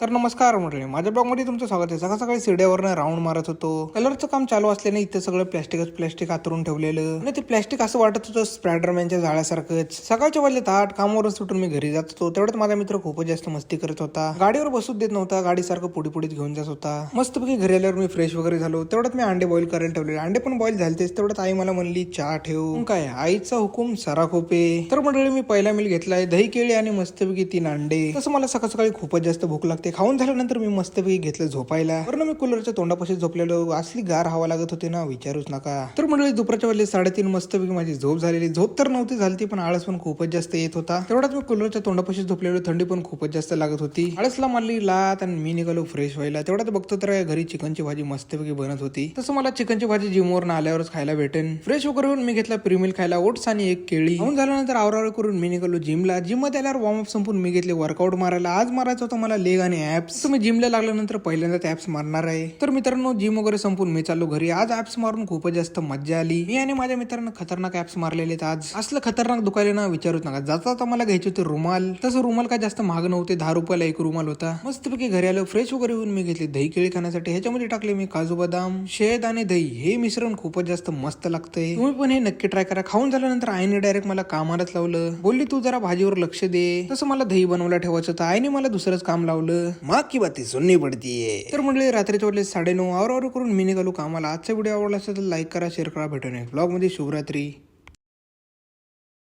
तर नमस्कार मंडळी, माझ्या ब्लॉगमध्ये तुमचं स्वागत आहे. सकाळ सकाळी सिड्यावरनं राऊंड मारत होतो. कलरचं काम चालू असल्याने इथं सगळं प्लॅस्टिक हातरून ठेवलेलं आणि ते प्लॅस्टिक असं वाटत होतं स्पायडरमॅनच्या जाळ्यासारखंच. सकाळच्या वाजले 8 कामावरून सुटून मी घरी जात होतो. तेवढ्यात माझा मित्र खूपच जास्त मस्ती करत होता. गाडीवर बसूच देत नव्हता, गाडी सारखं पुढे घेऊन जात होता. मस्तपैकी घरी आल्यावर मी फ्रेश वगैरे झालो. तेवढ्यात मी अंडे बॉईल करायला ठेवले. अंडे पण बॉईल झालतेच. तेवढ्यात आई मला म्हणली चहा ठेव. काय आईचा हुकूम सरा खोपे. तर मंडळी मी पहिला मिल घेतलाय, दही केळी आणि मस्तपैकी 3 अंडे. तसं मला सकाळ सकाळी खूपच जास्त भूक लागते. खाऊन झाल्यानंतर मी मस्तपैकी घेतलं झोपायला. वरून मी कूलरच्या तोंडापाशी झोपलेलो. असली गार हवा लागत होती ना, विचारूच नका. तर मंडळी दुपारच्या वेळेस 3:30 मस्तपैकी माझी झोप झालेली. झोप तर नव्हती झाली, पण आळस पण खूपच जास्त येत होता. तेवढ्यात मी कूलरच्या तोंडापाशी झोपलेलो. थंडी पण खूपच जास्त लागत होती. आळसला मारली लात आणि मी निघालो फ्रेश व्हायला. तेवढ्यात बघतो तर घरी चिकनची भाजी मस्तपैकी बनत होती. तसं मला चिकनची भाजी जिमवरून आल्यावरच खायला भेटेन. फ्रेश वगैरे होऊन मी घेतला प्रीमिल खायला, ओट्स आणि एक केळी. खाऊन झाल्यानंतर आवरावर करून मी निघालो जिमला. जिम मध्ये आल्यावर वॉर्मअप संपून मी घेतले वर्कआउट मारायला. आज मारायचं होतं मला लेग आणि ऍप्स. मी जिमला लागल्यानंतर पहिल्यांदा ऍप्स मारणार आहे. तर मित्रांनो, जिम वगैरे संपून मी चाललो घरी. आज ऍप्स मारून खूपच जास्त मजा आली. मी आणि माझ्या मित्रांनो खतरनाक ऍप्स मारलेले. आज असलं खतरनाक दुखायला ना, विचारूच नका. जाता मला घ्यायचे होते रुमाल. तसं रुमाल काय जास्त महाग नव्हते, 10 रुपयाला एक रुमाल होता. मस्तपैकी घरी आलो. फ्रेश वगैरे होऊन मी घेतली दही केळी खाण्यासाठी. ह्याच्यामध्ये टाकले मी काजू बदाम, शेद आणि दही. हे मिश्रण खूपच जास्त मस्त लागतंय. तुम्ही पण हे नक्की ट्राय करा. खाऊन झाल्यानंतर आईने डायरेक्ट मला कामालाच लावलं. बोलली तू जरा भाजीवर लक्ष दे. तसं मला दही बनवायला ठेवायचं होतं. आईने मला दुसरंच काम लावलं. माग की बाती सुननी पडतीये. तर मंडळी रात्रीच्या वाजले 9:30. आवरावर करून मी निघालो कामाला. आजचा व्हिडिओ आवडला असेल तर लाईक करा, शेअर करा. भेटून ब्लॉग मध्ये. शुभरात्री.